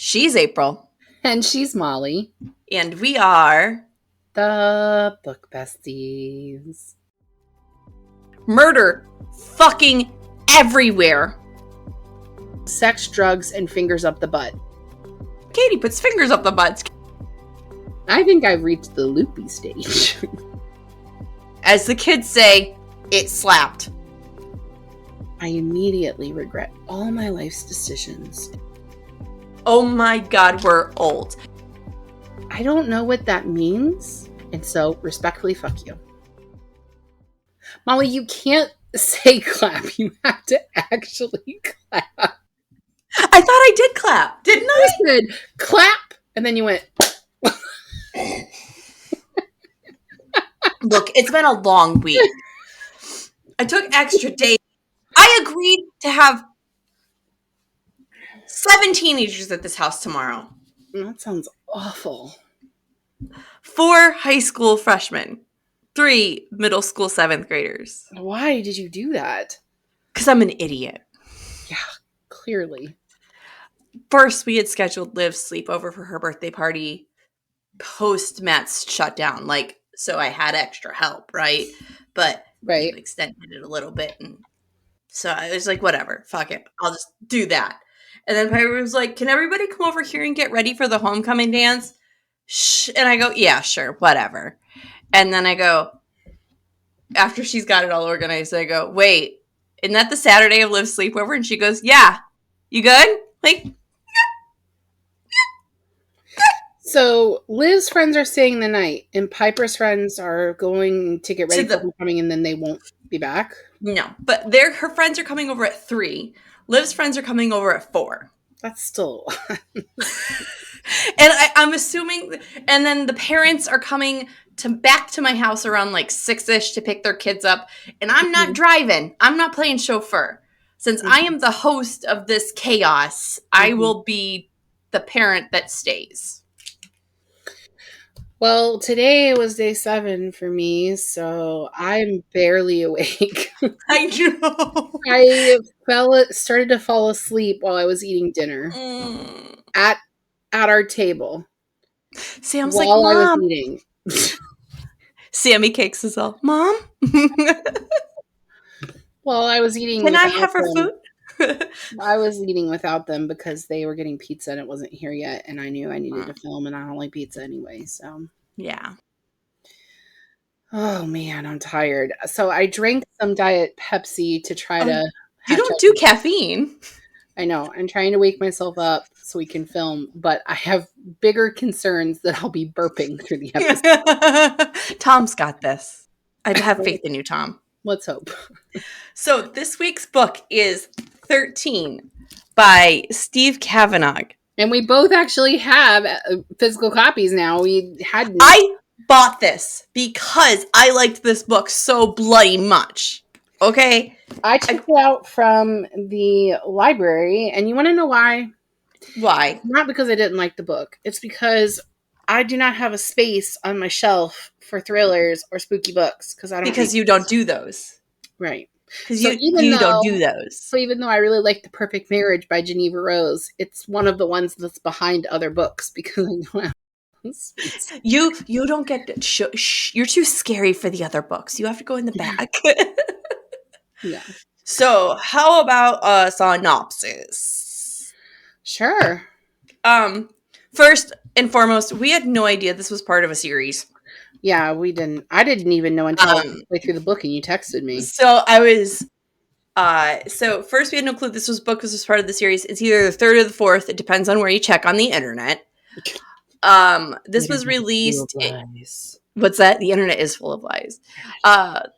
She's April. And she's Molly. And we are the Book Besties. Murder fucking everywhere. Sex, drugs, and fingers up the butt. Katie puts fingers up the butts. I think I've reached the loopy stage. As the kids say, it slapped. I immediately regret all my life's decisions. Oh my god, we're old. I don't know what that means, and so respectfully, fuck you. Molly, you can't say clap. You have to actually clap. I thought I did clap, didn't I? You said clap, and then you went. Look, it's been a long week. I took extra days. I agreed to have 7 teenagers at this house tomorrow. That sounds awful. 4 high school freshmen. 3 middle school 7th graders. Why did you do that? Because I'm an idiot. Yeah, clearly. First, we had scheduled Liv's sleepover for her birthday party post Matt's shutdown. So I had extra help, right? But we extended it a little bit. And so I was like, whatever, fuck it. I'll just do that. And then Piper was like, can everybody come over here and get ready for the homecoming dance? And I go, yeah, sure, whatever. And then I go, after she's got it all organized, I go, wait, isn't that the Saturday of Liv's sleepover? And she goes, yeah. You good? So Liv's friends are staying the night, and Piper's friends are going to get ready for homecoming, and then they won't be back? No, but her friends are coming over at 3. Liv's friends are coming over at 4. That's still... And I'm assuming... And then the parents are coming back to my house around 6-ish to pick their kids up. And I'm not driving. I'm not playing chauffeur. Since I am the host of this chaos, I will be the parent that stays. Well, today was day 7 for me, so I'm barely awake. I know. I started to fall asleep while I was eating dinner at our table. Sam's while like, Mom. I was eating. Sammy cakes us all. Mom? Well, I was eating. Can I have her food? I was eating without them because they were getting pizza and it wasn't here yet, and I knew I needed to film, and I don't like pizza anyway, so. Yeah. Oh, man, I'm tired. So I drank some Diet Pepsi to try to... You don't do caffeine. I know. I'm trying to wake myself up so we can film, but I have bigger concerns that I'll be burping through the episode. Tom's got this. I have faith in you, Tom. Let's hope. So this week's book is Th1rt3en by Steve Cavanagh. And we both actually have physical copies now. I bought this because I liked this book so bloody much. Okay? I took it out from the library, and you want to know why? Why? Not because I didn't like the book. It's because I do not have a space on my shelf for thrillers or spooky books because you don't do those, right? Because you don't do those. So even though I really like The Perfect Marriage by Geneva Rose, it's one of the ones that's behind other books because I don't have space. You don't get to you're too scary for the other books. You have to go in the back. Yeah. So how about a synopsis? Sure. First and foremost, we had no idea this was part of a series. Yeah, we didn't. I didn't even know until halfway through the book, and you texted me. So I was. So first, we had no clue this was part of the series. It's either the 3rd or the 4th. It depends on where you check on the internet. This was released. What's that? The internet is full of lies.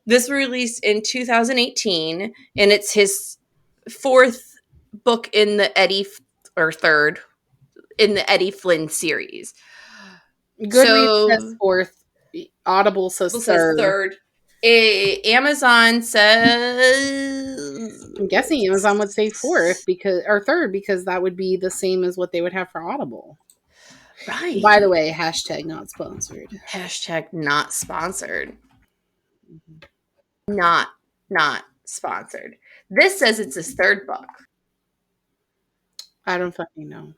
This was released in 2018, and it's his 4th book in the third in the Eddie Flynn series. Goodreads says 4th. Audible says 3rd. Amazon says... I'm guessing Amazon would say 4th or 3rd because that would be the same as what they would have for Audible. Right. By the way, hashtag not sponsored. Hashtag not sponsored. Not sponsored. This says it's his 3rd book. I don't fucking know.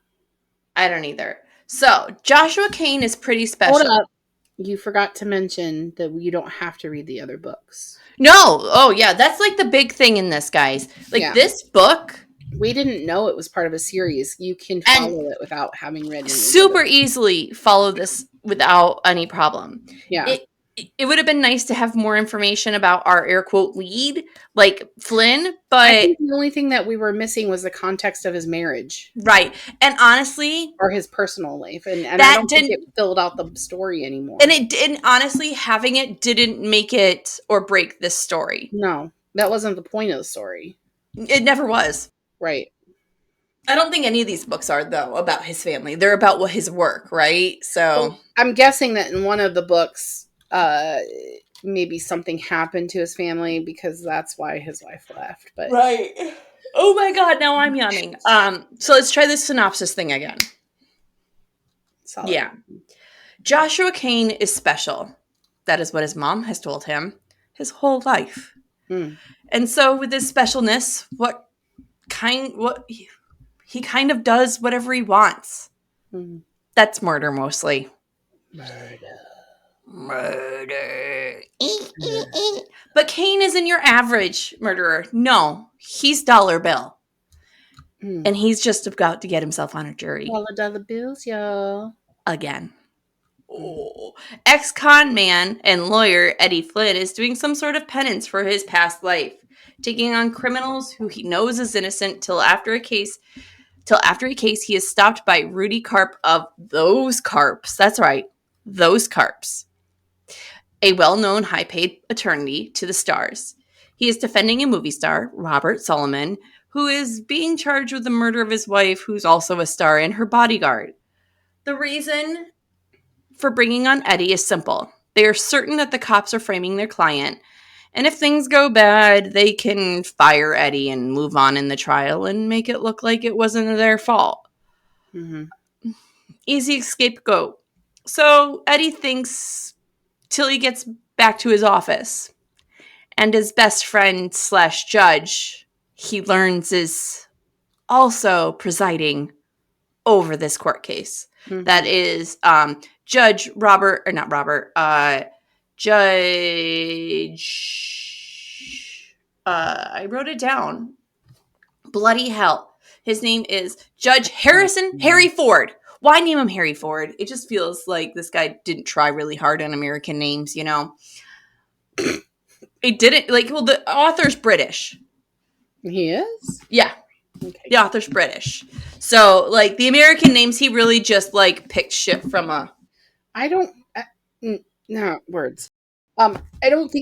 I don't either. So, Joshua Cain is pretty special. Hold up. You forgot to mention that you don't have to read the other books. No. Oh, yeah. That's like the big thing in this, guys. Like, this book. We didn't know it was part of a series. You can follow it without having read any super easily follow this without any problem. Yeah. It would have been nice to have more information about our air quote lead, like Flynn, but I think the only thing that we were missing was the context of his marriage. Right. And honestly, or his personal life. And I don't think it filled out the story anymore. And it didn't, honestly, having it didn't make it or break this story. No, that wasn't the point of the story. It never was. Right. I don't think any of these books are, though, about his family. They're about his work, right? So well, I'm guessing that in one of the books, maybe something happened to his family because that's why his wife left. But right. Oh my God, now I'm yawning. So let's try this synopsis thing again. Solid. Yeah. Joshua Cain is special. That is what his mom has told him his whole life. And so with his specialness, he kind of does whatever he wants. That's murder mostly. Murder. But Cain isn't your average murderer. No, he's Dollar Bill. And he's just about to get himself on a jury. Dollar bills, y'all. Again. Oh. Ex-con man and lawyer Eddie Flynn is doing some sort of penance for his past life, taking on criminals who he knows is innocent till after a case he is stopped by Rudy Karp of those Karps. That's right, those Karps. A well-known high-paid attorney to the stars. He is defending a movie star, Robert Solomon, who is being charged with the murder of his wife, who's also a star, and her bodyguard. The reason for bringing on Eddie is simple. They are certain that the cops are framing their client, and if things go bad, they can fire Eddie and move on in the trial and make it look like it wasn't their fault. Easy scapegoat. So Eddie thinks till he gets back to his office, and his best friend / judge, he learns, is also presiding over this court case. That is Judge Robert, or not Robert, Judge, I wrote it down. Bloody hell. His name is Judge Harry Ford. Why name him Harry Ford? It just feels like this guy didn't try really hard on American names, you know? It didn't, the author's British. He is? Yeah. Okay. The author's British. So, the American names, he really just, picked shit from a... I don't think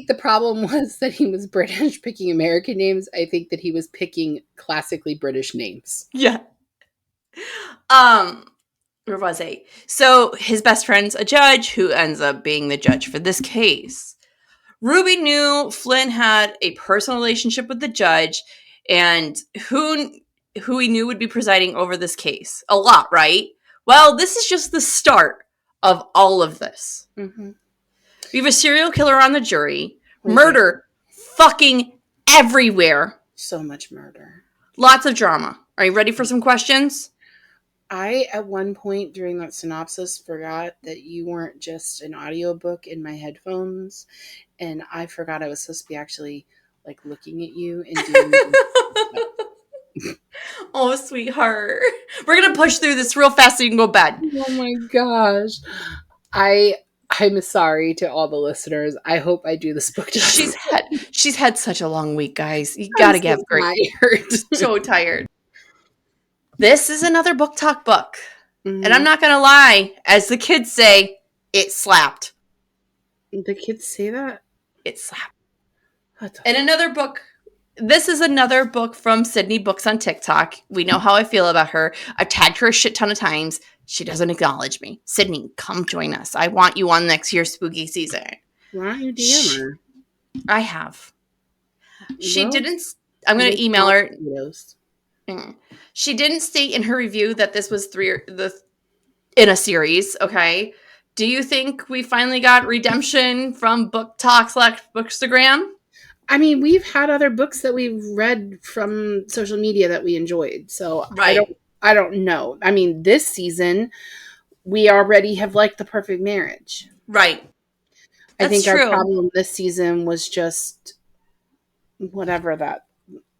the problem was that he was British picking American names. I think that he was picking classically British names. Yeah. Where was I? So, his best friend's a judge who ends up being the judge for this case. Ruby knew Flynn had a personal relationship with the judge and who he knew would be presiding over this case. A lot, right? Well, this is just the start of all of this. We have a serial killer on the jury. Murder fucking everywhere. So much murder. Lots of drama. Are you ready for some questions? I, at one point during that synopsis, forgot that you weren't just an audiobook in my headphones. And I forgot I was supposed to be actually, looking at you and doing... Oh, sweetheart. We're going to push through this real fast so you can go to bed. Oh, my gosh. I'm sorry to all the listeners. I hope I do this book justice. She's had such a long week, guys. You got to get great. So tired. This is another book talk book. And I'm not going to lie. As the kids say, it slapped. The kids say that? It slapped. And another book. This is another book from Sydney Books on TikTok. We know how I feel about her. I've tagged her a shit ton of times. She doesn't acknowledge me. Sydney, come join us. I want you on next year's spooky season. Why don't you DM her? I have. She didn't. I'm going to email her. She didn't state in her review that this was in a series. Okay. Do you think we finally got redemption from Book Talk / Bookstagram? I mean, we've had other books that we've read from social media that we enjoyed. So right. I don't know. I mean, this season, we already have liked The Perfect Marriage. Right. I That's think our true. problem this season was just whatever that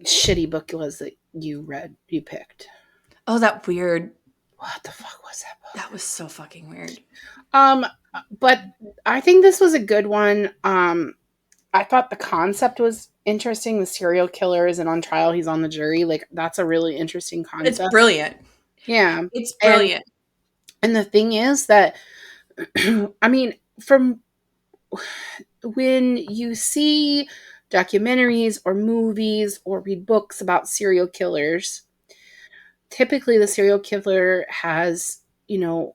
shitty book was that you picked. Oh, that weird. What the fuck was that book? That was so fucking weird. But I think this was a good one. I thought the concept was interesting. The serial killer isn't on trial; he's on the jury. Like, that's a really interesting It's concept. brilliant. Yeah, It's brilliant. And the thing is that, I mean, from when you see documentaries or movies or read books about serial killers, typically the serial killer has, an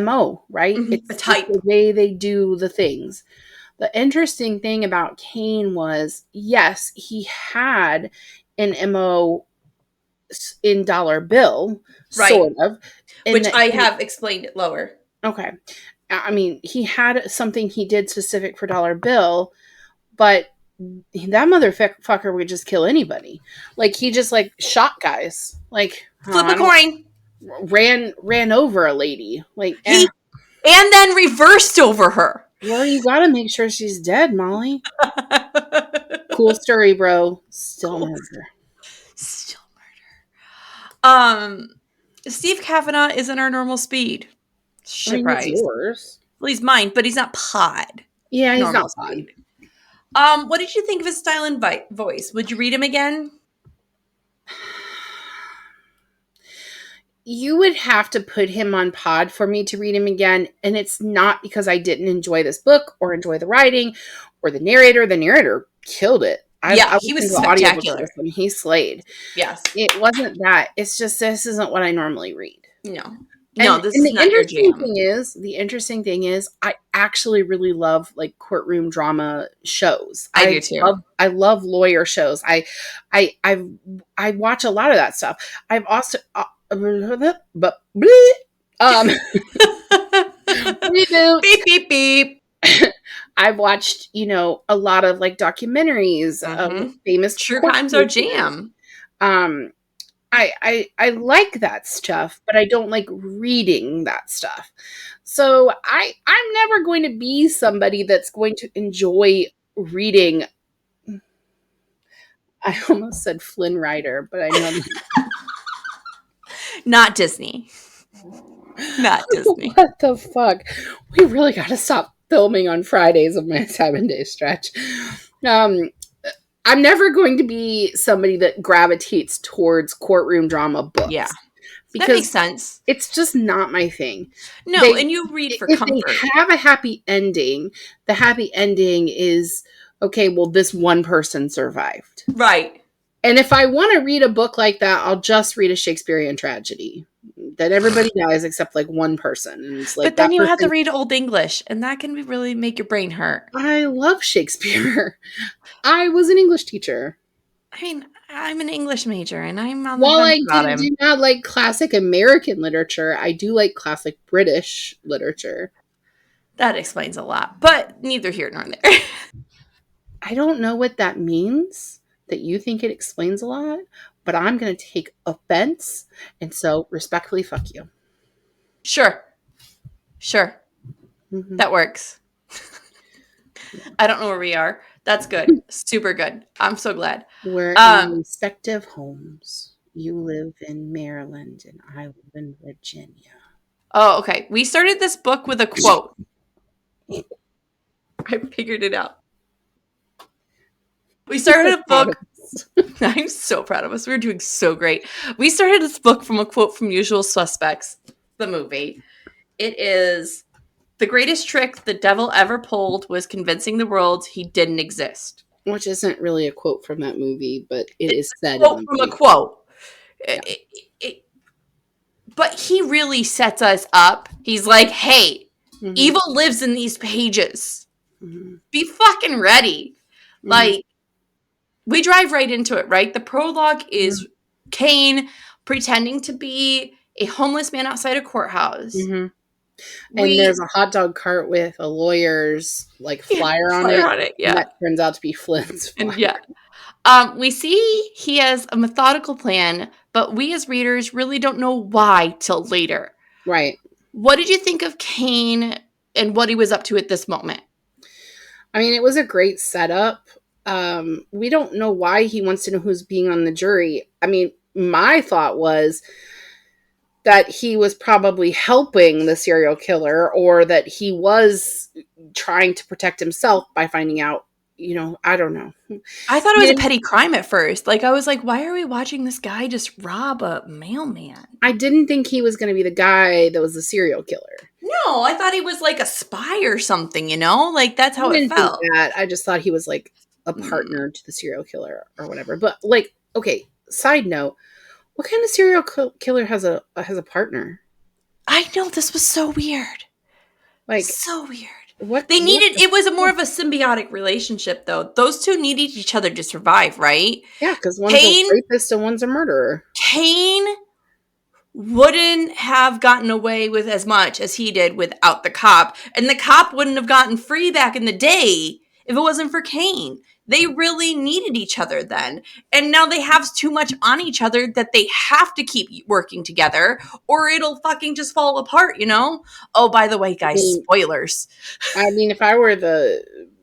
MO, right? A It's type. the way they do the things. The interesting thing about Kane was, yes, he had an MO in Dollar Bill, Right. sort of. Which I have explained it lower. Okay. I mean, he had something he did specific for Dollar Bill, but that motherfucker would just kill anybody. Like, he just like shot guys. Like, Flip a coin. Ran over a lady. Like, and then reversed over her. Well, you gotta make sure she's dead, Molly. Cool story, bro. Still murder. Still murder. Steve Cavanagh isn't our normal speed. Surprise. He's yours. Well, he's mine, but he's not pod. Yeah, he's not pod. What did you think of his style and voice? Would you read him again? You would have to put him on pod for me to read him again. And it's not because I didn't enjoy this book or enjoy the writing or the narrator. The narrator killed it. He was spectacular. He slayed. Yes. It wasn't that. It's just, this isn't what I normally read. No. This is not your jam. The interesting thing is, I actually really love like courtroom drama shows. I do too. I love lawyer shows. I watch a lot of that stuff. I've also beep beep beep. I've watched, a lot of like documentaries of famous true crimes are jam. I like that stuff, but I don't like reading that stuff. So I'm never going to be somebody that's going to enjoy reading. I almost said Flynn Rider, but I know not Disney. Not Disney. What the fuck? We really got to stop filming on Fridays of my 7-day stretch. I'm never going to be somebody that gravitates towards courtroom drama books. Yeah. Because that makes sense. It's just not my thing. No, and you read for comfort. If they have a happy ending, the happy ending is, okay, well, this one person survived. Right. And if I want to read a book like that, I'll just read a Shakespearean tragedy. That everybody dies except like one person. And it's like, but then you have to read Old English, and that can really make your brain hurt. I love Shakespeare. I was an English teacher. I mean, I'm an English major, and I'm on the While I do not like classic American literature, I do like classic British literature. That explains a lot, but neither here nor there. I don't know what that means, that you think it explains a lot, but I'm going to take offense, and so respectfully, fuck you. Sure. Mm-hmm. That works. I don't know where we are. That's good. Super good. I'm so glad. We're in respective homes. You live in Maryland, and I live in Virginia. Oh, okay. We started this book with a quote. I figured it out. We started a book. I'm so proud of us. We're doing so great. We started this book from a quote from Usual Suspects, the movie. It is, the greatest trick the devil ever pulled was convincing the world he didn't exist. Which isn't really a quote from that movie, but it's said a quote from a quote. Yeah. But he really sets us up. He's like, hey, evil lives in these pages. Be fucking ready. Like, we drive right into it, right? The prologue is Kane pretending to be a homeless man outside a courthouse. And there's a hot dog cart with a lawyer's flyer on it. Yeah. And that turns out to be Flynn's flyer. And we see he has a methodical plan but we as readers really don't know why till later. Right. What did you think of Cain and what he was up to at this moment? I mean, it was a great setup. We don't know why he wants to know who's being on the jury. I mean, my thought was that he was probably helping the serial killer, or that he was trying to protect himself by finding out, I don't know. I thought it was a petty crime at first. Like, I was like, why are we watching this guy just rob a mailman? I didn't think he was going to be the guy that was the serial killer. No, I thought he was like a spy or something, Like, that's how it felt. Think that. I just thought he was like a partner to the serial killer or whatever. But like, okay, side note, what kind of serial killer has a partner? I know, this was so weird. Like, so weird. It was more of a symbiotic relationship, though. Those two needed each other to survive, right? Yeah, because one's a rapist and one's a murderer. Cain wouldn't have gotten away with as much as he did without the cop. And the cop wouldn't have gotten free back in the day if it wasn't for Cain. They really needed each other then. And now they have too much on each other that they have to keep working together or it'll fucking just fall apart, Oh, by the way, guys, spoilers. I mean, if I were the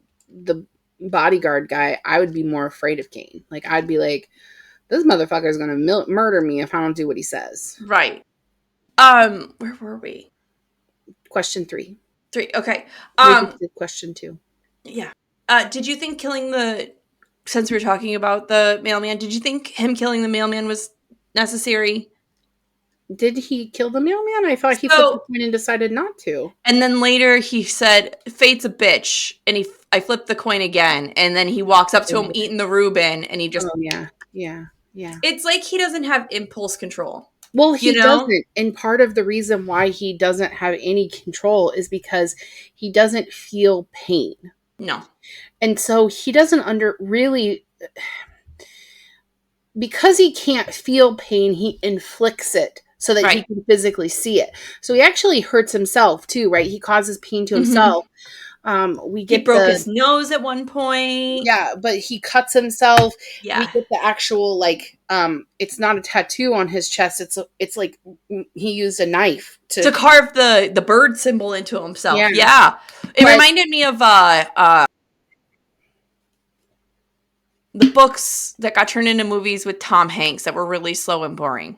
bodyguard guy, I would be more afraid of Cain. Like, I'd be like, this motherfucker is going to murder me if I don't do what he says. Right. Where were we? Question 3. Okay. Question 2. Yeah. Did you think since we were talking about the mailman, did you think him killing the mailman was necessary? Did he kill the mailman? I thought he flipped the coin and decided not to. And then later he said, fate's a bitch. And I flipped the coin again. And then he walks up to him eating the Reuben and he just... Oh, yeah. It's like he doesn't have impulse control. Well, he doesn't. And part of the reason why he doesn't have any control is because he doesn't feel pain. No. And so he doesn't because he can't feel pain, he inflicts it so that he can physically see it. So he actually hurts himself too, right? He causes pain to himself. He broke his nose at one point. Yeah, but he cuts himself. Yeah. We get the actual, it's not a tattoo on his chest. It's like he used a knife to carve the bird symbol into himself. Yeah. It reminded me of the books that got turned into movies with Tom Hanks that were really slow and boring.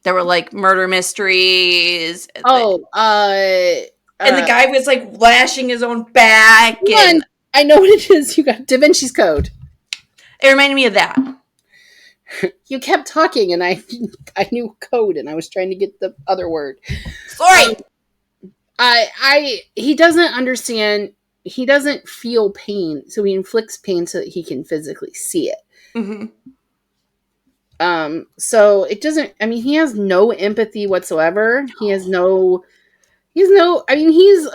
There were like murder mysteries. And the guy was like lashing his own back. I know what it is. You got Da Vinci's Code. It reminded me of that. You kept talking and I knew code and I was trying to get the other word. Sorry. He doesn't understand. He doesn't feel pain. So he inflicts pain so that he can physically see it. Mm-hmm. So it doesn't, he has no empathy whatsoever. He's a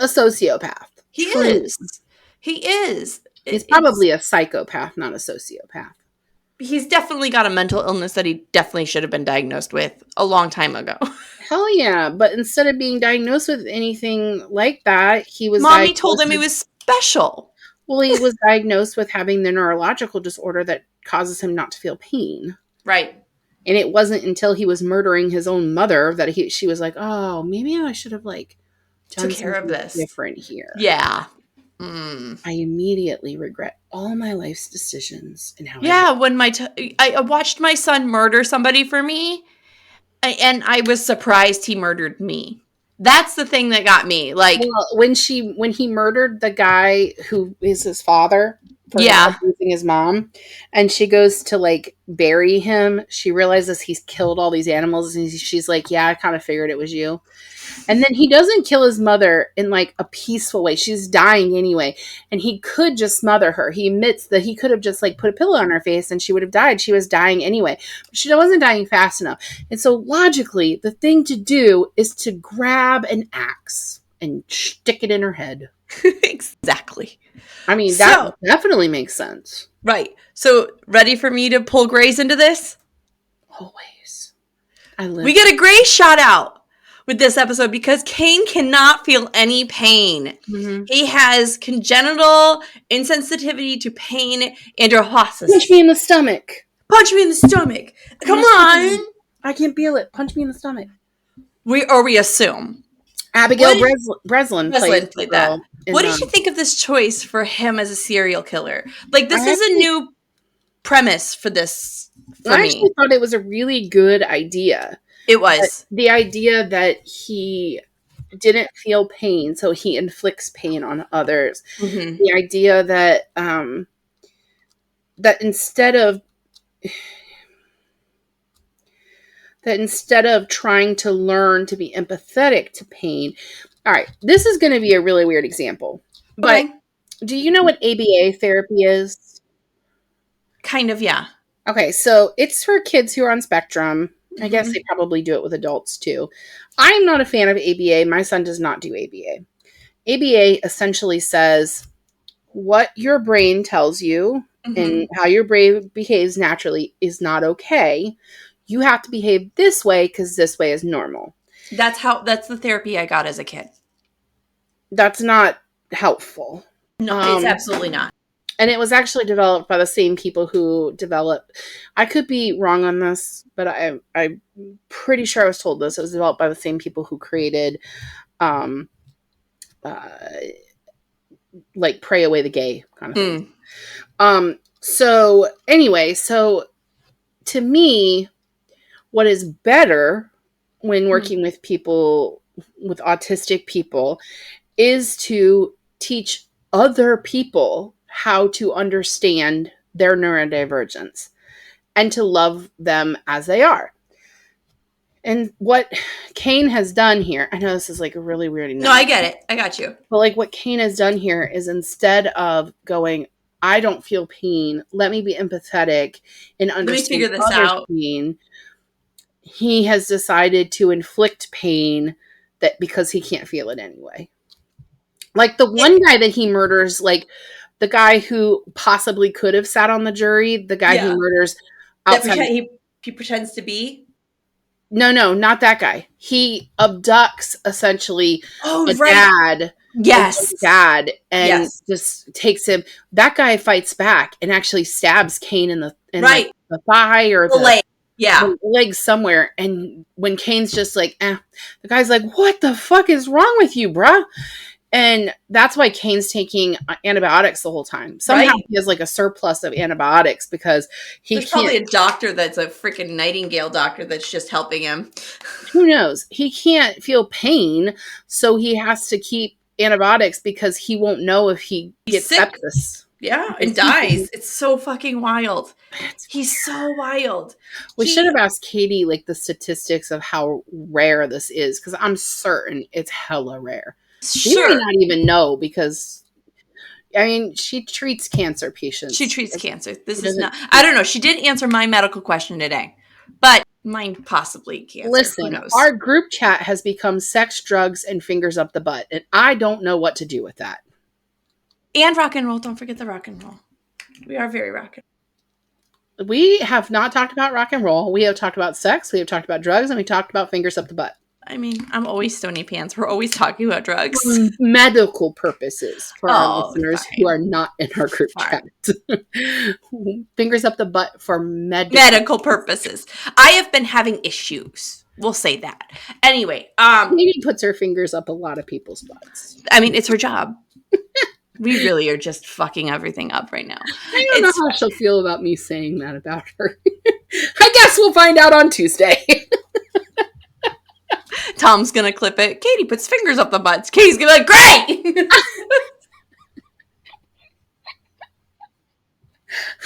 sociopath. He is. He's probably a psychopath, not a sociopath. He's definitely got a mental illness that he definitely should have been diagnosed with a long time ago. Hell yeah. But instead of being diagnosed with anything like that, he was Mommy told him he was special. Well, he was diagnosed with having the neurological disorder that causes him not to feel pain. Right. And it wasn't until he was murdering his own mother that she was like, oh, maybe I should have took care of this different here. Yeah. I immediately regret all my life's decisions and how. Yeah, when I watched my son murder somebody for me, and I was surprised he murdered me. That's the thing that got me. When he murdered the guy who is his father. For abusing his mom, and she goes to bury him. She realizes he's killed all these animals, and she's like, "Yeah, I kind of figured it was you." And then he doesn't kill his mother in a peaceful way. She's dying anyway, and he could just smother her. He admits that he could have just put a pillow on her face, and she would have died. She was dying anyway, but she wasn't dying fast enough. And so logically, the thing to do is to grab an axe and stick it in her head. Exactly. That definitely makes sense. Right. So, ready for me to pull Grace into this? Always. We get a Grace shout out with this episode because Cain cannot feel any pain. Mm-hmm. He has congenital insensitivity to pain and neurosis. Punch me in the stomach. Punch me in the stomach. Come on. I can't feel it. Punch me in the stomach. We assume. Abigail Breslin played that. What did you think of this choice for him as a serial killer? Like, this is a new premise for this for me. I actually thought it was a really good idea. It was. The idea that he didn't feel pain, so he inflicts pain on others. Mm-hmm. The idea that that instead of trying to learn to be empathetic to pain. All right, this is going to be a really weird example. But do you know what ABA therapy is? Kind of, yeah. Okay, so it's for kids who are on spectrum. I guess they probably do it with adults too. I'm not a fan of ABA. My son does not do ABA. ABA essentially says what your brain tells you and how your brain behaves naturally is not okay. You have to behave this way because this way is normal. That's the therapy I got as a kid. That's not helpful. No, it's absolutely not. And it was actually developed by the same people who developed, I could be wrong on this, but I'm pretty sure I was told this. It was developed by the same people who created like Pray Away the Gay kind of thing. So anyway, so to me, what is better when working with people, with autistic people, is to teach other people how to understand their neurodivergence and to love them as they are. And what Kane has done here, I know this is like a really weird. No, I get it. I got you. But like what Kane has done here is instead of going, I don't feel pain, let me be empathetic and understand figure this out. Pain, he has decided to inflict pain that because he can't feel it anyway. Like the one guy that he murders, like the guy who possibly could have sat on the jury, the guy who murders outside. He pretends to be? No, not that guy. He abducts essentially dad. Yes. Dad and just takes him. That guy fights back and actually stabs Kane in the thigh or the leg. Yeah. The leg somewhere. And when Kane's just like, the guy's like, what the fuck is wrong with you, bruh? And that's why Kane's taking antibiotics the whole time. Somehow he has like a surplus of antibiotics because there's probably a doctor that's a freaking Nightingale doctor that's just helping him. Who knows? He can't feel pain, so he has to keep antibiotics because he won't know if he gets sepsis. Yeah, and dies. It's so fucking wild. He's so wild. We should have asked Katie like the statistics of how rare this is because I'm certain it's hella rare. She might not even know because, I mean, she treats cancer patients. She treats cancer. This is not, I don't know. She did answer my medical question today, but mine possibly cancer. Listen, who knows? Our group chat has become sex, drugs, and fingers up the butt, and I don't know what to do with that. And rock and roll. Don't forget the rock and roll. We are very rock and roll. We have not talked about rock and roll. We have talked about sex. We have talked about drugs, and we talked about fingers up the butt. I mean, I'm always Stony Pants. We're always talking about drugs. For medical purposes for our listeners who are not in our group chat. Fingers up the butt for medical purposes. I have been having issues. We'll say that. Anyway. Maybe puts her fingers up a lot of people's butts. I mean, it's her job. We really are just fucking everything up right now. I don't know how she'll feel about me saying that about her. I guess we'll find out on Tuesday. Tom's gonna clip it. Katie puts fingers up the butts. Katie's gonna be like, great!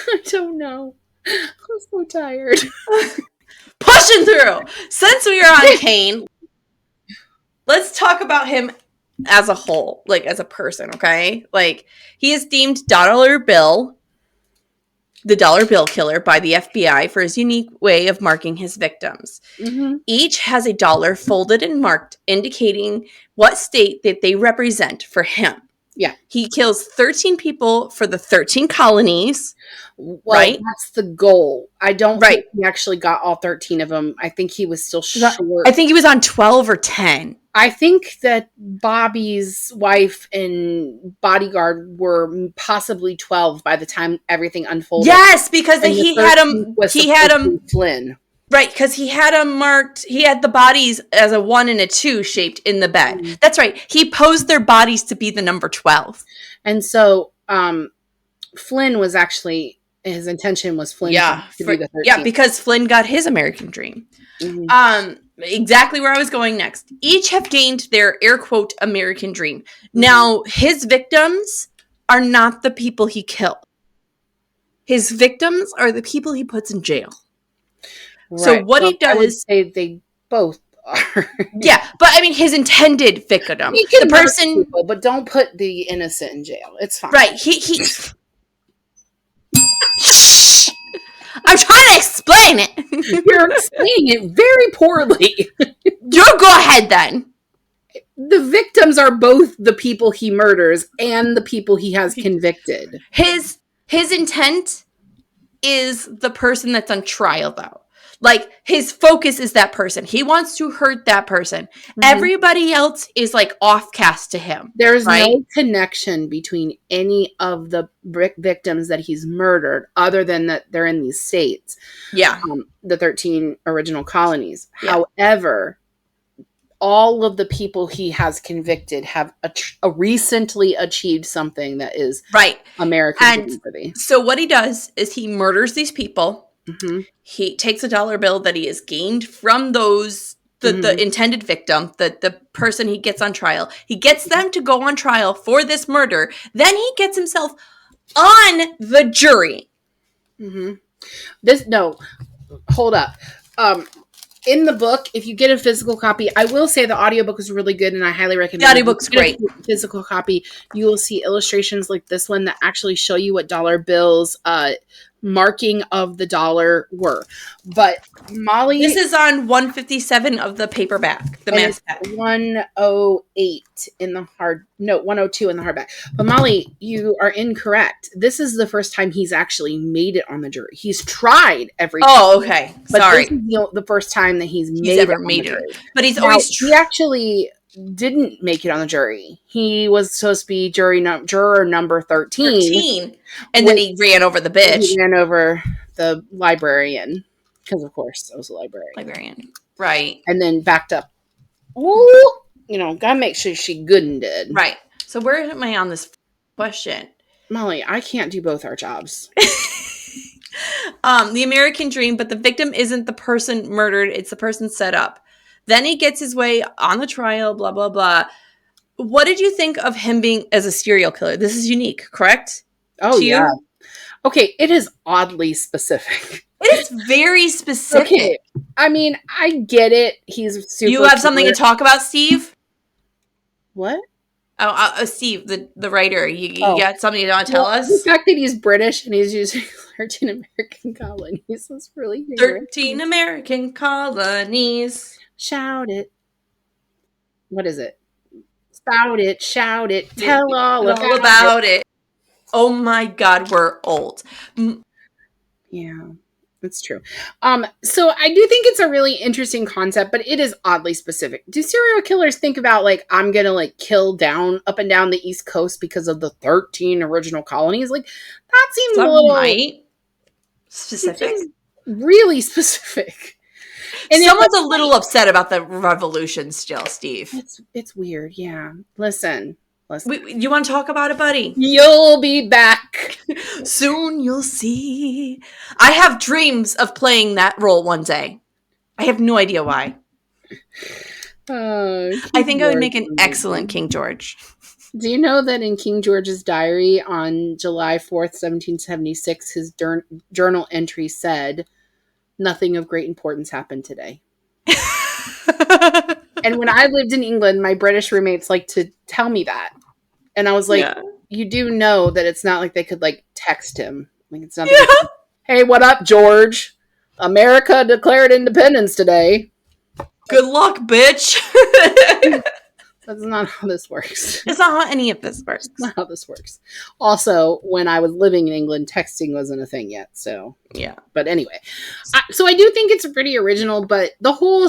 I don't know. I'm so tired. Pushing through. Since we are on Kane, let's talk about him as a whole, like as a person, okay? Like, he is deemed the dollar bill killer by the FBI for his unique way of marking his victims. Mm-hmm. Each has a dollar folded and marked, indicating what state that they represent for him. Yeah. He kills 13 people for the 13 colonies. Well, right? That's the goal. I don't think he actually got all 13 of them. I think he was still short. I think he was on 12 or 10. I think that Bobby's wife and bodyguard were possibly 12 by the time everything unfolded. Yes, because he had him Flynn. Right, because he had them marked. He had the bodies as a 1 and a 2 shaped in the bed. Mm-hmm. That's right. He posed their bodies to be the number 12. And so Flynn was actually, his intention was Flynn to be the 13th. Yeah, because Flynn got his American dream. Mm-hmm. Exactly where I was going next. Each have gained their air quote American dream. Mm-hmm. Now, his victims are not the people he killed. His victims are the people he puts in jail. Right. So what he does, I would say they both are. Yeah, but I mean his intended victim, the person, people, but don't put the innocent in jail. It's fine. Right? He. I'm trying to explain it. You're explaining it very poorly. You go ahead then. The victims are both the people he murders and the people he has convicted. His intent is the person that's on trial, though. Like, his focus is that person. He wants to hurt that person. Mm-hmm. Everybody else is, like, offcast to him. There's no connection between any of the victims that he's murdered other than that they're in these states. Yeah. The 13 original colonies. Yeah. However, all of the people he has convicted have recently achieved something that is American worthy. So what he does is he murders these people. Mm-hmm. He takes a dollar bill that he has gained from those, the intended victim, the person he gets on trial. He gets them to go on trial for this murder. Then he gets himself on the jury. Mm-hmm. Hold up. In the book, if you get a physical copy, I will say the audiobook is really good and I highly recommend it. The audiobook's great. Physical copy, you will see illustrations like this one that actually show you what dollar bills marking of the dollar were. But Molly, this is on 157 of the paperback, the mass pack. 108 in the 102 in the hardback. But Molly, you are incorrect. This is the first time he's actually made it on the jury. He's tried every time. Oh, okay. But sorry. This is the first time that he's ever made it. But he's always he actually didn't make it on the jury. He was supposed to be juror number 13. And then he ran over the bitch. He ran over the librarian. Because, of course, I was a librarian. Right. And then backed up. Ooh, gotta make sure she good and dead. Right. So where am I on this question? Molly, I can't do both our jobs. The American dream, but the victim isn't the person murdered. It's the person set up. Then he gets his way on the trial, blah, blah, blah. What did you think of him being as a serial killer? This is unique, correct? Oh, yeah. Okay, it is oddly specific. It is very specific. Okay. I mean, I get it. He's super You have something to talk about, Steve? What? Oh, Steve, the writer. You got something you want to tell us? The fact that he's British and he's using 13 American colonies is really weird. 13 American colonies. Shout it. What is it? Spout it, shout it, tell all about it. Oh my God, we're old. Yeah, that's true. So I do think it's a really interesting concept, but it is oddly specific. Do serial killers think about, like, I'm going to, like, kill up and down the East Coast because of the 13 original colonies? Like, that seems a little... Specific? Really specific. And someone's a little upset about the revolution still, Steve. It's weird, yeah. Listen. You want to talk about it, buddy? You'll be back. Soon you'll see. I have dreams of playing that role one day. I have no idea why. I think I would make an excellent King George. Do you know that in King George's diary on July 4th, 1776, his journal entry said, "Nothing of great importance happened today." And when I lived in England, my British roommates liked to tell me that. And I was like, You do know that it's not like they could, like, text him. Like, it's not like, "Hey, what up, George? America declared independence today. Good luck, bitch." That's not how this works. It's not how any of this works. That's not how this works. Also, when I was living in England, texting wasn't a thing yet. So, yeah. But anyway. So I do think it's pretty original, but the whole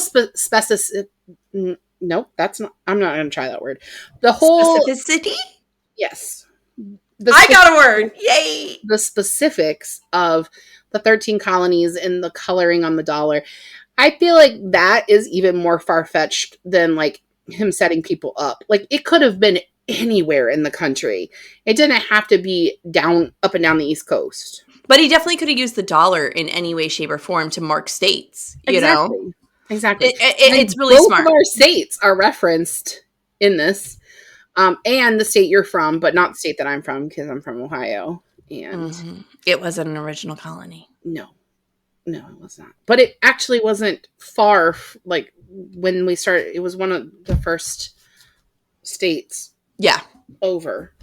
Nope, that's not. I'm not going to try that word. The whole Specificity? yes. I got a word. Yay! The specifics of the 13 colonies and the coloring on the dollar. I feel like that is even more far-fetched than like him setting people up. Like it could have been anywhere in the country. It didn't have to be down up and down the East Coast. But he definitely could have used the dollar in any way, shape, or form to mark states. You know, Exactly. it's really both smart. of our states are referenced in this, and the state you're from, but not the state that I'm from because I'm from Ohio. And it wasn't an original colony. No, it was not. But it actually wasn't far. Like when we started, it was one of the first states. Yeah, over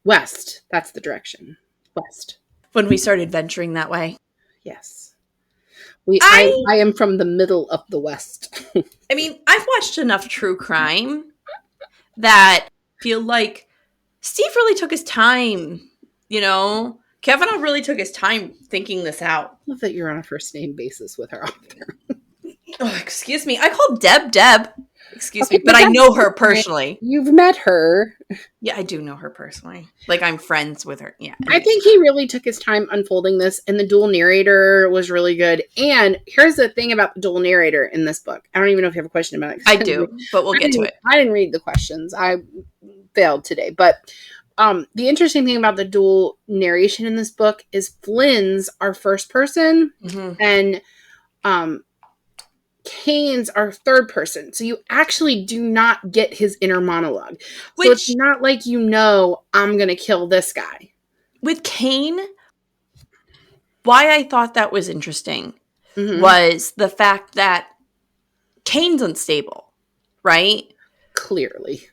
west. That's the direction. West. When we started venturing that way. Yes. I am from the middle of the West. I mean, I've watched enough true crime that I feel like Steve really took his time, you know? Cavanagh really took his time thinking this out. I love that you're on a first name basis with our author. Oh, excuse me. I call Deb. Excuse me, but I know her personally. You've met her. Yeah, I do know her personally. Like, I'm friends with her. Yeah. I think he really took his time unfolding this, and the dual narrator was really good. And here's the thing about the dual narrator in this book. I don't even know if you have a question about it. I do, but we'll get to it. I didn't read the questions. I failed today. But the interesting thing about the dual narration in this book is Flynn's are first person, and Kane's are third person. So you actually do not get his inner monologue. So it's not like, I'm going to kill this guy. With Kane, why I thought that was interesting was the fact that Kane's unstable, right? Clearly.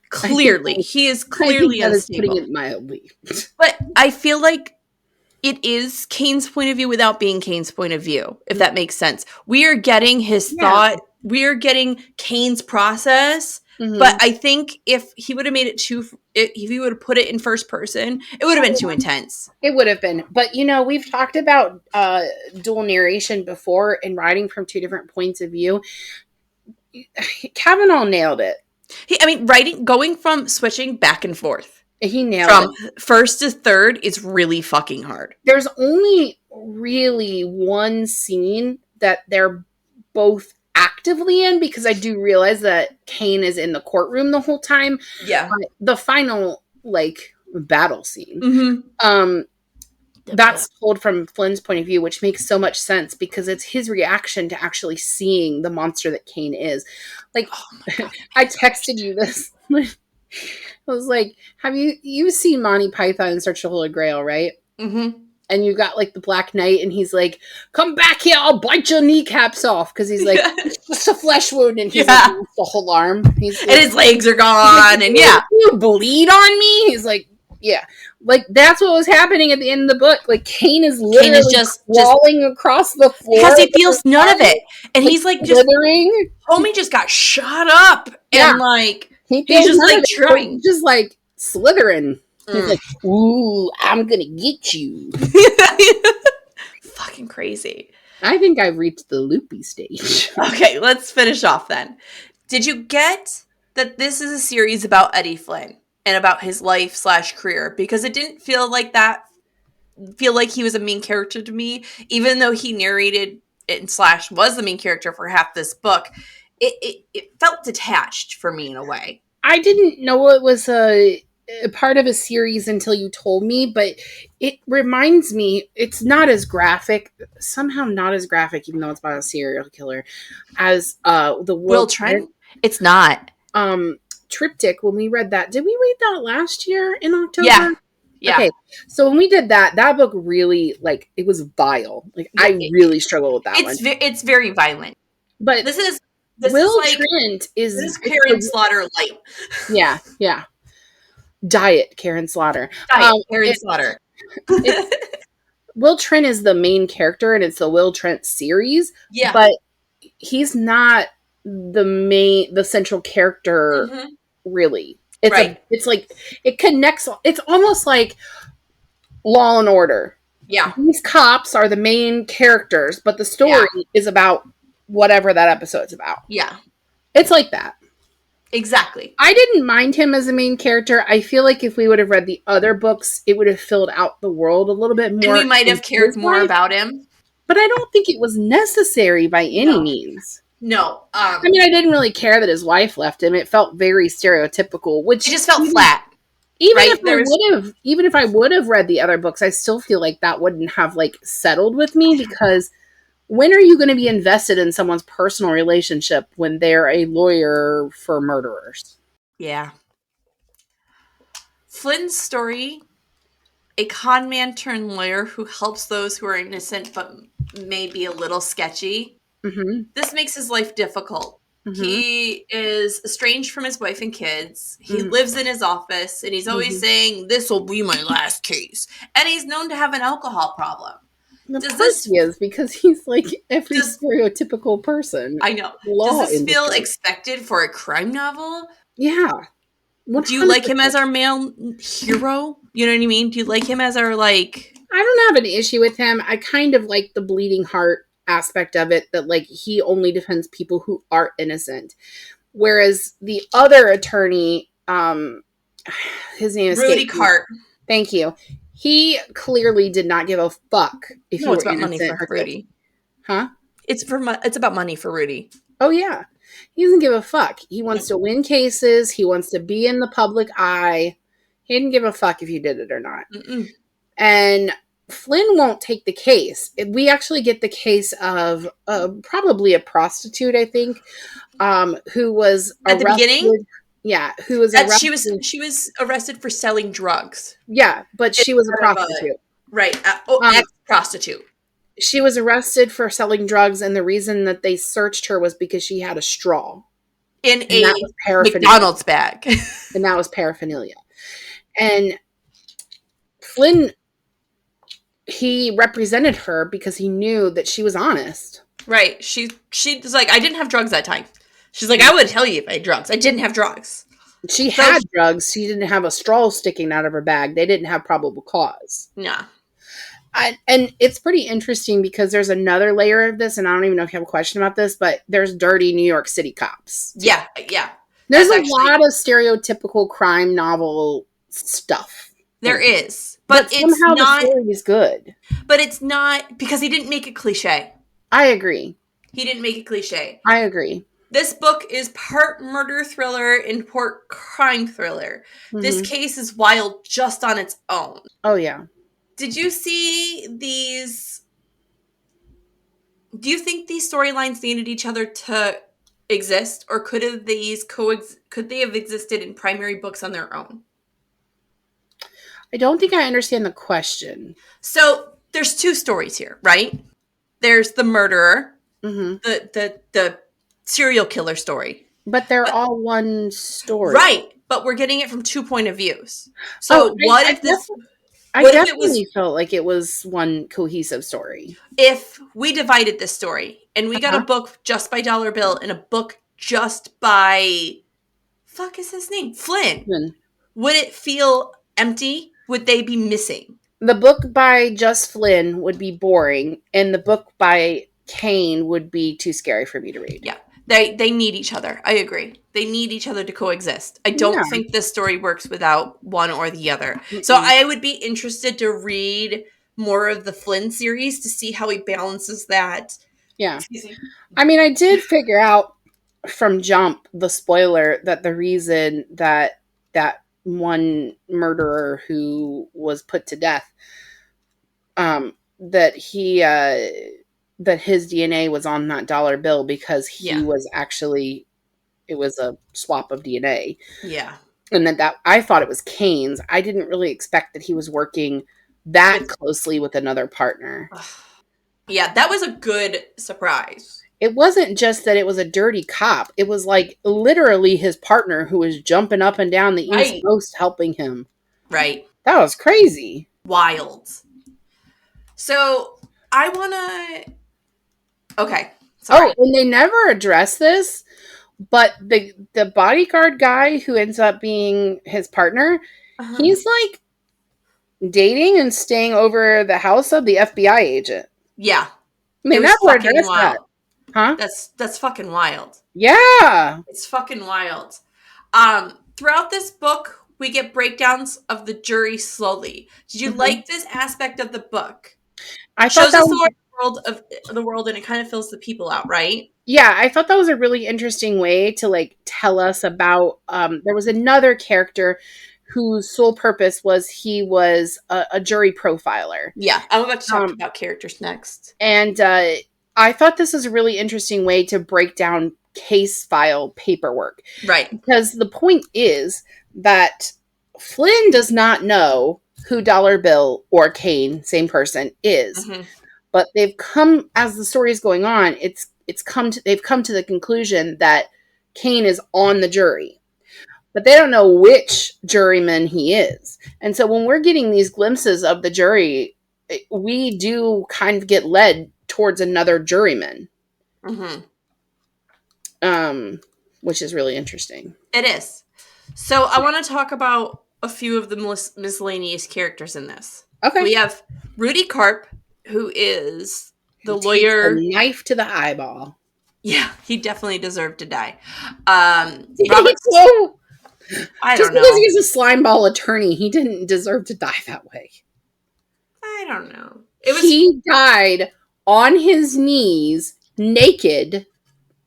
He is clearly unstable. Putting it mildly. But I feel like it is Kane's point of view without being Kane's point of view, if that makes sense. We are getting his thought. We are getting Kane's process. But I think if he would have made it if he would have put it in first person, it would have been too intense. It would have been. But, we've talked about dual narration before and writing from two different points of view. Cavanagh nailed it. Going from switching back and forth. He nailed it. From first to third is really fucking hard. There's only really one scene that they're both actively in, because I do realize that Kane is in the courtroom the whole time. Yeah. The final, battle scene. That's told from Flynn's point of view, which makes so much sense because it's his reaction to actually seeing the monster that Kane is. I texted you this. I was like, have you've seen Monty Python in Search of the Holy Grail, right? And you got the Black Knight, and he's like, come back here, I'll bite your kneecaps off. Because he's like, it's just a flesh wound, and he's like, the whole arm. And his legs are gone, and you bleed on me? He's like, yeah. That's what was happening at the end of the book. Kane is literally just crawling across the floor. Because he feels none of it. And he's slithering. Homie just got shot up. Yeah. And he's just trying. Just slithering. He's like, ooh, I'm gonna get you. Fucking crazy. I think I've reached the loopy stage. Okay, let's finish off then. Did you get that this is a series about Eddie Flynn and about his life / career? Because it didn't feel like he was a main character to me, even though he narrated it / was the main character for half this book. It felt detached for me in a way. I didn't know it was a part of a series until you told me, but it reminds me, it's not as graphic, somehow not as graphic, even though it's about a serial killer, as the Will Trent. It's not. Triptych, when we read that, did we read that last year in October? Yeah. Okay, so when we did that book really, it was vile. I really struggled with that one. It's very violent. But this is Trent is... This is Karen Slaughter light. Yeah. Diet Karen Slaughter. Karen Slaughter. Will Trent is the main character, and it's the Will Trent series. Yeah. But he's not the central character, really. It's it connects. It's almost like Law and Order. Yeah. These cops are the main characters, but the story is about whatever that episode's about. Yeah. It's like that. Exactly. I didn't mind him as a main character. I feel like if we would have read the other books, it would have filled out the world a little bit And we more might in have cared his more life, about him. but I don't think it was necessary by any No. means. No. I mean, I didn't really care that his wife left him. It felt very stereotypical, It which just felt flat. Right? even if I would have read the other books, I still feel like that wouldn't have like settled with me, because when are you going to be invested in someone's personal relationship when they're a lawyer for murderers? Yeah. Flynn's story, a con man turned lawyer who helps those who are innocent but may be a little sketchy. Mm-hmm. This makes his life difficult. Mm-hmm. He is estranged from his wife and kids. He Mm-hmm. lives in his office, and he's always saying, "This will be my last case." And he's known to have an alcohol problem. Of course he is, because he's like every stereotypical person. I know. Does this feel expected for a crime novel? Yeah. 100%. Do you like him as our male hero? You know what I mean? Do you like him as our, like... I don't have an issue with him. I kind of like the bleeding heart aspect of it, that like he only defends people who are innocent. Whereas the other attorney, his name is Rudy Cart. Thank you. He clearly did not give a fuck if you were innocent. Money for Rudy. Huh? It's about money for Rudy. Oh yeah. He doesn't give a fuck. He wants to win cases. He wants to be in the public eye. He didn't give a fuck if you did it or not. Mm-mm. And Flynn won't take the case. We actually get the case of probably a prostitute, I think, who was at the beginning. Yeah, who was arrested. She was arrested for selling drugs. Yeah, but she was a prostitute. Right. Ex-prostitute. She was arrested for selling drugs, and the reason that they searched her was because she had a straw in a McDonald's bag. And that was paraphernalia. And Flynn, he represented her because he knew that she was honest. Right. She was like, I didn't have drugs that time. She's like, I would tell you if I had drugs. I didn't have drugs. She had drugs. She didn't have a straw sticking out of her bag. They didn't have probable cause. Yeah. And it's pretty interesting because there's another layer of this, and I don't even know if you have a question about this, but there's dirty New York City cops. Yeah, yeah. There's a lot of stereotypical crime novel stuff. There is. But it's somehow not... the story is good. But it's not... Because he didn't make it cliche. I agree. He didn't make it cliche. I agree. This book is part murder thriller and part crime thriller. Mm-hmm. This case is wild just on its own. Oh, yeah. Did you see these... Do you think these storylines needed each other to exist? Or could they have existed in primary books on their own? I don't think I understand the question. So, there's two stories here, right? There's the murderer, the serial killer story. But they're all one story. Right. But we're getting it from 2 point of views. So I definitely felt like it was one cohesive story. If we divided this story and we got a book just by Dollar Bill and a book just by fuck is his name? Flynn. Would it feel empty? Would they be missing? The book by just Flynn would be boring, and the book by Kane would be too scary for me to read. Yeah. They need each other. I agree. They need each other to coexist. I don't think this story works without one or the other. Mm-mm. So I would be interested to read more of the Flynn series to see how he balances that. Yeah. I mean, I did figure out from Jump, the spoiler, that the reason that one murderer who was put to death, that his DNA was on that dollar bill because he was actually, it was a swap of DNA. Yeah. And that I thought it was Kane's. I didn't really expect that he was working that closely with another partner. Yeah, that was a good surprise. It wasn't just that it was a dirty cop. It was like literally his partner who was jumping up and down the East Coast helping him. Right. That was crazy. Wild. So I want to... Okay. Sorry. Oh, and they never address this, but the bodyguard guy who ends up being his partner, he's like dating and staying over the house of the FBI agent. Yeah. I mean, that's where address that. Huh? That's fucking wild. Yeah. It's fucking wild. Throughout this book, we get breakdowns of the jury slowly. Did you like this aspect of the book? I thought Shows that us was, the world, and it kind of fills the people out, right? yeah, I thought that was a really interesting way to like tell us about. There was another character whose sole purpose was he was a jury profiler. Yeah, I'm about to talk Um, about characters next. and I thought this was a really interesting way to break down case file paperwork. Right. Because the point is that Flynn does not know who Dollar Bill or Kane, same person, is. Mm-hmm. But they've come, as the story is going on, they've come to the conclusion that Kane is on the jury. But they don't know which juryman he is. And so when we're getting these glimpses of the jury, we do kind of get led towards another juryman. Mm-hmm. Which is really interesting. It is. So I want to talk about a few of the miscellaneous characters in this. Okay. We have Rudy Karp, who is the He lawyer. takes a knife to the eyeball. Yeah, he definitely deserved to die. Robert. I just don't know. Because he's a slime ball attorney, he didn't deserve to die that way. I don't know. He died on his knees, naked,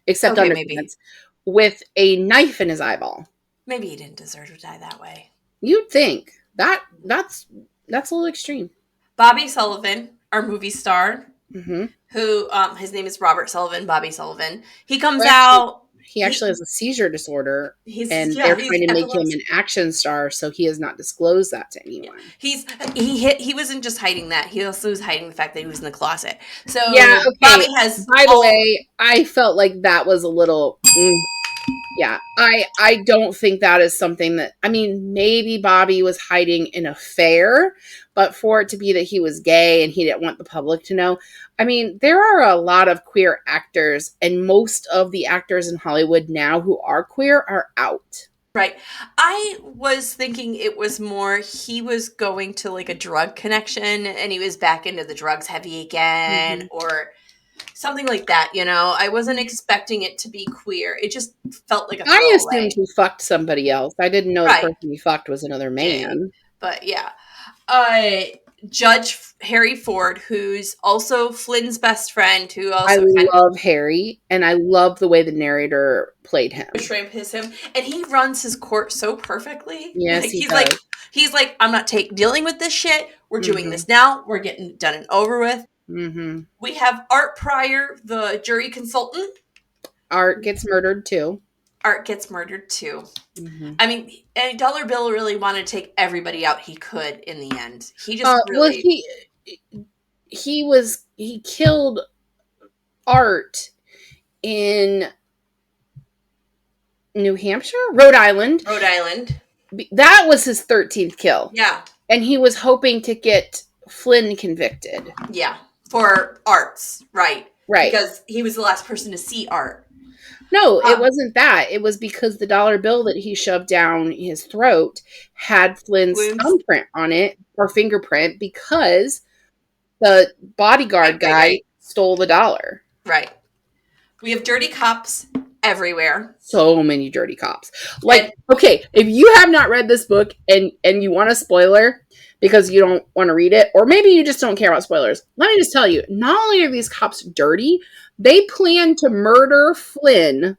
except underpants, with a knife in his eyeball. Maybe he didn't deserve to die that way. You'd think that's a little extreme. Bobby Sullivan, our movie star, mm-hmm. who his name is Robert Sullivan. Bobby Sullivan. He comes out. He actually has a seizure disorder, and they're trying to make him an action star, so he has not disclosed that to anyone. He wasn't just hiding that; he also was hiding the fact that he was in the closet. So yeah, okay. Bobby has. By the way, I felt like that was a little. Yeah, I don't think that is something that, I mean, maybe Bobby was hiding an affair, but for it to be that he was gay and he didn't want the public to know. I mean, there are a lot of queer actors, and most of the actors in Hollywood now who are queer are out. Right. I was thinking it was more he was going to like a drug connection and he was back into the drugs heavy again, or something like that, you know? I wasn't expecting it to be queer. It just felt like a throwaway. I assumed he fucked somebody else. I didn't know the person he fucked was another man. But yeah. Judge Harry Ford, who's also Flynn's best friend, who also I love Harry, and I love the way the narrator played him. And he runs his court so perfectly. Yes, he does. He's like, I'm not dealing with this shit. We're doing this now. We're getting it done and over with. We have Th1rt Pryor, the jury consultant. Art gets murdered too. I mean, and Dollar Bill really wanted to take everybody out he could in the end. He just really... Well, he killed Art in New Hampshire? Rhode Island. That was his 13th kill. Yeah. And he was hoping to get Flynn convicted. Yeah. For Art's, right. Right. Because he was the last person to see Art. No, it wasn't that. It was because the dollar bill that he shoved down his throat had Flynn's thumbprint on it, or fingerprint, because the bodyguard guy stole the dollar. Right. We have dirty cops everywhere. So many dirty cops. Okay, if you have not read this book and you want a spoiler because you don't want to read it, or maybe you just don't care about spoilers, let me just tell you, not only are these cops dirty, they plan to murder Flynn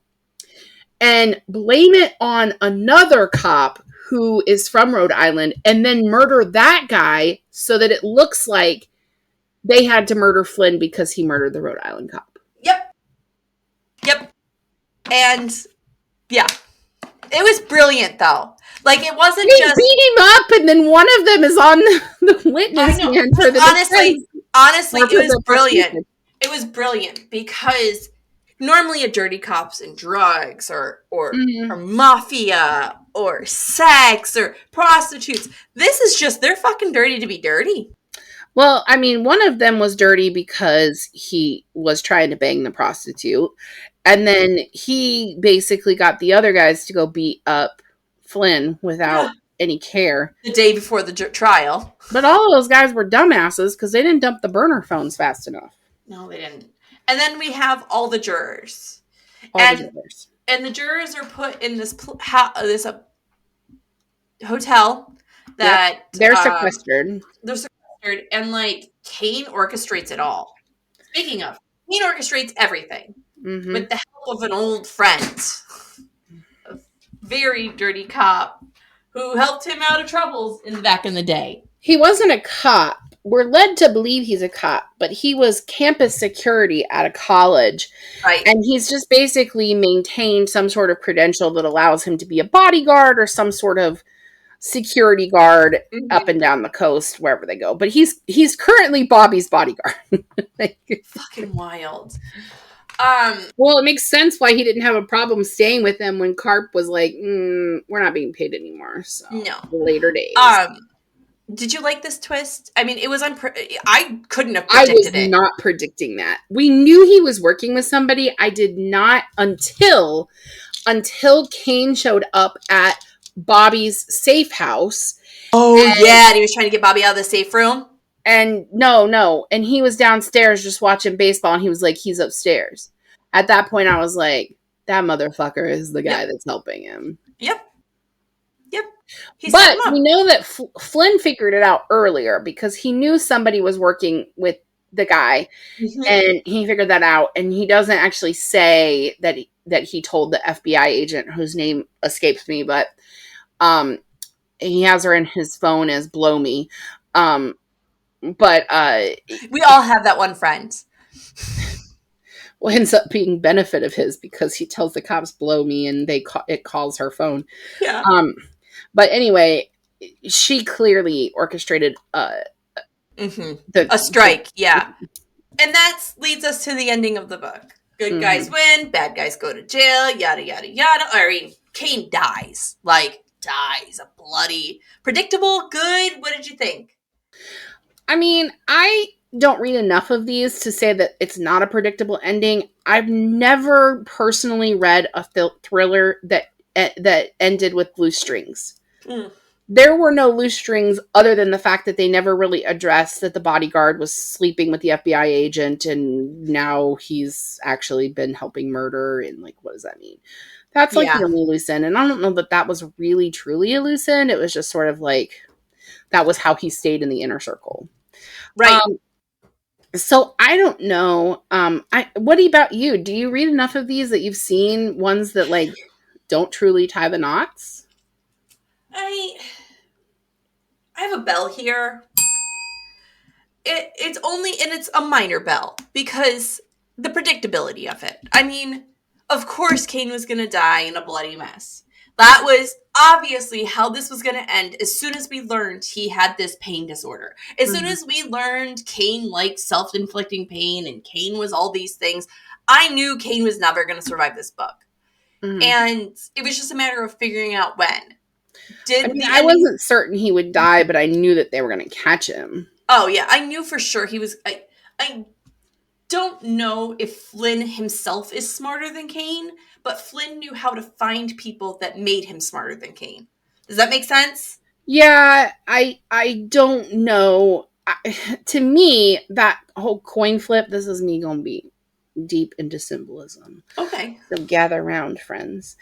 and blame it on another cop who is from Rhode Island, and then murder that guy so that it looks like they had to murder Flynn because he murdered the Rhode Island cop. Yep. And yeah, it was brilliant though. Like, it wasn't just beat him up, and then one of them is on the witness stand for the honestly, it was brilliant. It was brilliant because normally a dirty cop's in drugs or mafia or sex or prostitutes. This is just, they're fucking dirty to be dirty. Well, I mean, one of them was dirty because he was trying to bang the prostitute. And then he basically got the other guys to go beat up Flynn without any care. The day before the trial. But all of those guys were dumbasses because they didn't dump the burner phones fast enough. No, they didn't. And then we have all the jurors. and the jurors are put in this hotel that they're sequestered. They're sequestered, and like Kane orchestrates it all. Speaking of, Kane orchestrates everything with the help of an old friend, a very dirty cop who helped him out of troubles back in the day. He wasn't a cop. We're led to believe he's a cop, but he was campus security at a college. Right. And he's just basically maintained some sort of credential that allows him to be a bodyguard or some sort of security guard up and down the coast wherever they go. But he's currently Bobby's bodyguard. Fucking wild. Well, it makes sense why he didn't have a problem staying with them when Carp was like, we're not being paid anymore. So no. Later days. Did you like this twist? I mean, it was I couldn't have predicted it. I was not predicting that. We knew he was working with somebody. I did not until Kane showed up at Bobby's safe house. Oh, yeah. And he was trying to get Bobby out of the safe room. And no. And he was downstairs just watching baseball, and he was like, he's upstairs. At that point, I was like, that motherfucker is the guy that's helping him. Yep. But we know that Flynn figured it out earlier because he knew somebody was working with the guy, and he figured that out. And he doesn't actually say that he told the FBI agent whose name escapes me, but he has her in his phone as Blow Me. But we all have that one friend. Well, ends up being benefit of his because he tells the cops Blow Me, and it calls her phone. Yeah. But anyway, she clearly orchestrated a strike. Yeah. And that leads us to the ending of the book. Good guys win, bad guys go to jail, yada, yada, yada. I mean, Kane dies. A bloody, predictable, good. What did you think? I mean, I don't read enough of these to say that it's not a predictable ending. I've never personally read a thriller that ended with loose strings. There were no loose strings other than the fact that they never really addressed that the bodyguard was sleeping with the FBI agent, and now he's actually been helping murder. And what does that mean? That's the only loose end. And I don't know that was really truly a loose end. It was just sort of that was how he stayed in the inner circle. Right. So I don't know. What about you? Do you read enough of these that you've seen ones that don't truly tie the knots? I have a bell here. It's a minor bell because the predictability of it. I mean, of course Kane was going to die in a bloody mess. That was obviously how this was going to end as soon as we learned he had this pain disorder. As soon as we learned Kane liked self-inflicting pain and Kane was all these things, I knew Kane was never going to survive this book. And it was just a matter of figuring out when. I wasn't certain he would die, but I knew that they were going to catch him. Oh, yeah. I knew for sure he was... I don't know if Flynn himself is smarter than Kane, but Flynn knew how to find people that made him smarter than Kane. Does that make sense? Yeah, I don't know. To me, that whole coin flip, this is me going to be deep into symbolism. Okay. So gather around, friends.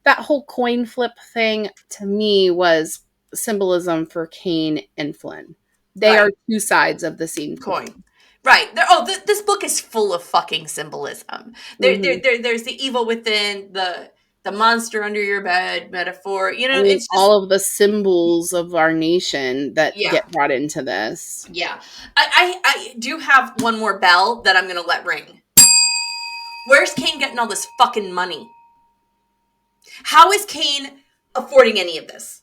That whole coin flip thing, to me, was symbolism for Kane and Flynn. They are two sides of the same coin. Right. This book is full of fucking symbolism. There's the evil within, the monster under your bed metaphor. It's just, all of the symbols of our nation that get brought into this. Yeah. I do have one more bell that I'm going to let ring. Where's Kane getting all this fucking money? How is Kane affording any of this?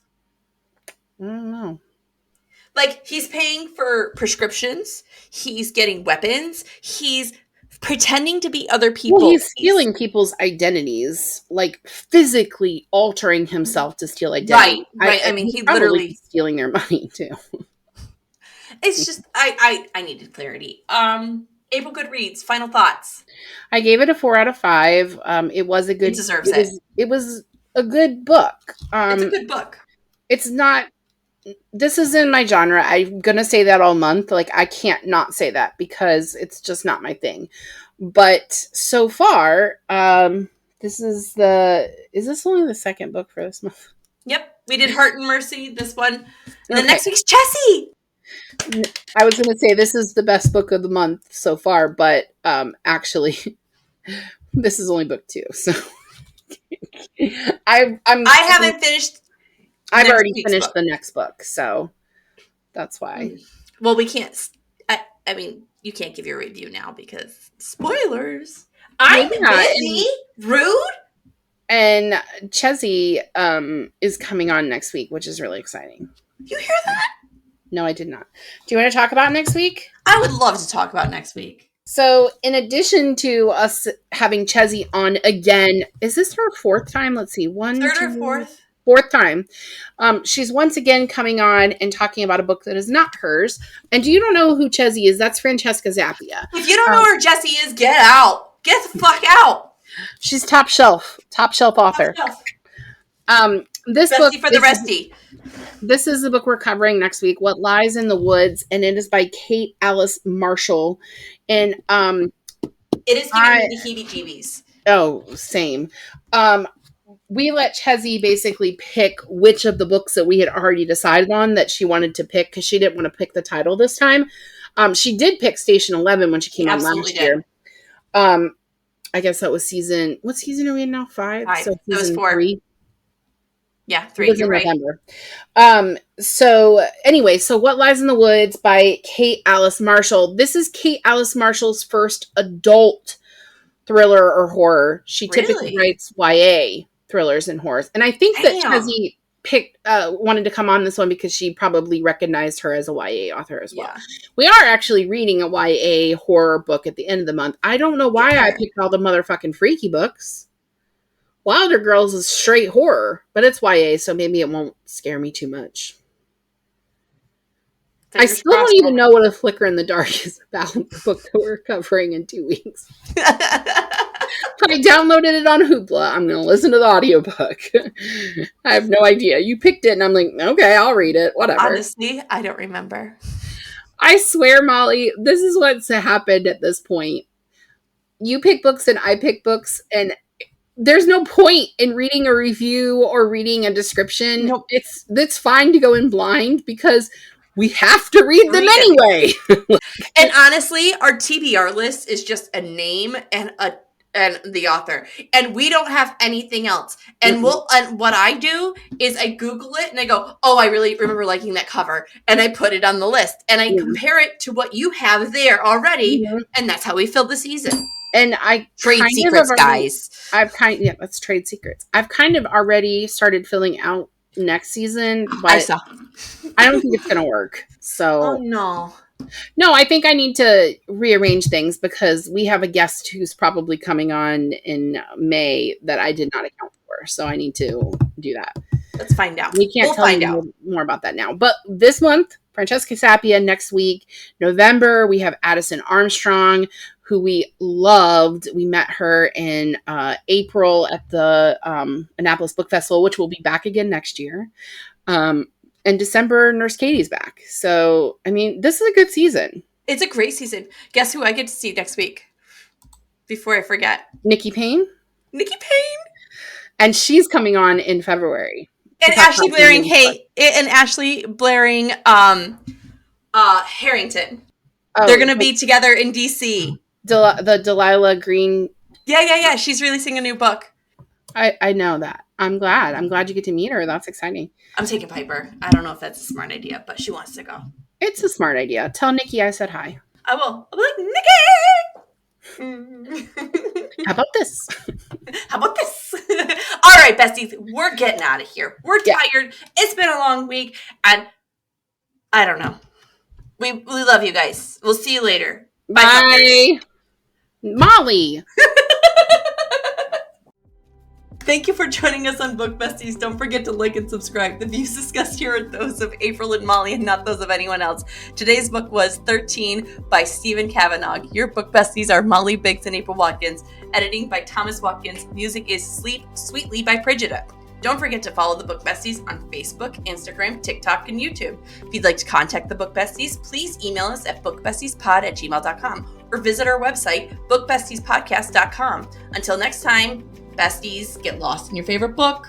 I don't know. He's paying for prescriptions. He's getting weapons. He's pretending to be other people. Well, he's stealing people's identities, physically altering himself to steal identity. Right. I mean, he literally stealing their money too. It's just, I needed clarity. April Goodreads, final thoughts. I gave it a 4 out of 5. It was a good. It deserves it. It was a good book. It's a good book. It's not. This is in my genre. I'm gonna say that all month. I can't not say that because it's just not my thing. But so far, Is this only the second book for this month? Yep. We did Heart and Mercy, this one. And then next week's Chessie. I was going to say this is the best book of the month so far, but actually, this is only book 2. So I haven't finished. I've already finished the next book, so that's why. Well, we can't. I mean, you can't give your review now because spoilers. I'm busy. Rude. And Chessie is coming on next week, which is really exciting. You hear that? No, I did not. Do you want to talk about next week? I would love to talk about next week. So, in addition to us having Chessie on again, is this her 4th time? Let's see, 3rd or 4th? 4th time. She's once again coming on and talking about a book that is not hers. And you don't know who Chessie is? That's Francesca Zappia. If you don't know where Jessie is, get out. Get the fuck out. She's top shelf author. Top shelf. This bestie book for the restie. This is the book we're covering next week, What Lies in the Woods, and it is by Kate Alice Marshall. And it is giving me the heebie-jeebies. Oh, same. We let Chessie basically pick which of the books that we had already decided on that she wanted to pick because she didn't want to pick the title this time. She did pick Station 11 when she came on last year. I guess that was what season are we in now? 5? So that was 4. 3. Yeah, 3. You're right. November. So anyway, so What Lies in the Woods by Kate Alice Marshall. This is Kate Alice Marshall's first adult thriller or horror. She typically writes YA thrillers and horrors. And I think that Chessie wanted to come on this one because she probably recognized her as a YA author as well. Yeah. We are actually reading a YA horror book at the end of the month. I don't know why I picked all the motherfucking freaky books. Wilder Girls is straight horror, but it's YA, so maybe it won't scare me too much. I still don't even know what A Flicker in the Dark is about, the book that we're covering in 2 weeks. I downloaded it on Hoopla. I'm going to listen to the audiobook. I have no idea. You picked it, and I'm like, okay, I'll read it. Whatever. Honestly, I don't remember. I swear, Molly, this is what's happened at this point. You pick books, and I pick books, and there's no point in reading a review or reading a description. Nope. It's fine to go in blind because we have to read them anyway. And honestly, our TBR list is just a name and the author, and we don't have anything else. And and what I do is I Google it and I go, oh, I really remember liking that cover, and I put it on the list and I compare it to what you have there already, and that's how we fill the season. And I trade secrets, guys. That's trade secrets. I've kind of already started filling out next season, but I don't think it's gonna work. So no, I think I need to rearrange things because we have a guest who's probably coming on in May that I did not account for. So I need to do that. Let's find out. We can't tell you more about that now. But this month, Francesca Zappia. Next week, November, we have Addison Armstrong, who we loved. We met her in April at the Annapolis Book Festival, which will be back again next year. And December, Nurse Katie's back. So, I mean, this is a good season. It's a great season. Guess who I get to see next week? Before I forget. Nikki Payne. Nikki Payne. And she's coming on in February. And Ashley Blaring Harrington. Oh, they're going to be together in DC. The Delilah Green. Yeah. She's releasing a new book. I know that. I'm glad you get to meet her. That's exciting. I'm taking Piper. I don't know if that's a smart idea, but she wants to go. It's a smart idea. Tell Nikki I said hi. I will. I'll be like, Nikki! How about this? All right, besties. We're getting out of here. We're tired. It's been a long week. And I don't know. We love you guys. We'll see you later. Bye. Molly. Thank you for joining us on Book Besties. Don't forget to like and subscribe. The views discussed here are those of April and Molly and not those of anyone else. Today's book was Th1rt3en by Steve Cavanagh. Your Book Besties are Molly Biggs and April Watkins. Editing by Thomas Watkins. Music is Sleep Sweetly by Brigida. Don't forget to follow the Book Besties on Facebook, Instagram, TikTok, and YouTube. If you'd like to contact the Book Besties, please email us at bookbestiespod@gmail.com or visit our website, bookbestiespodcast.com. Until next time, besties, get lost in your favorite book.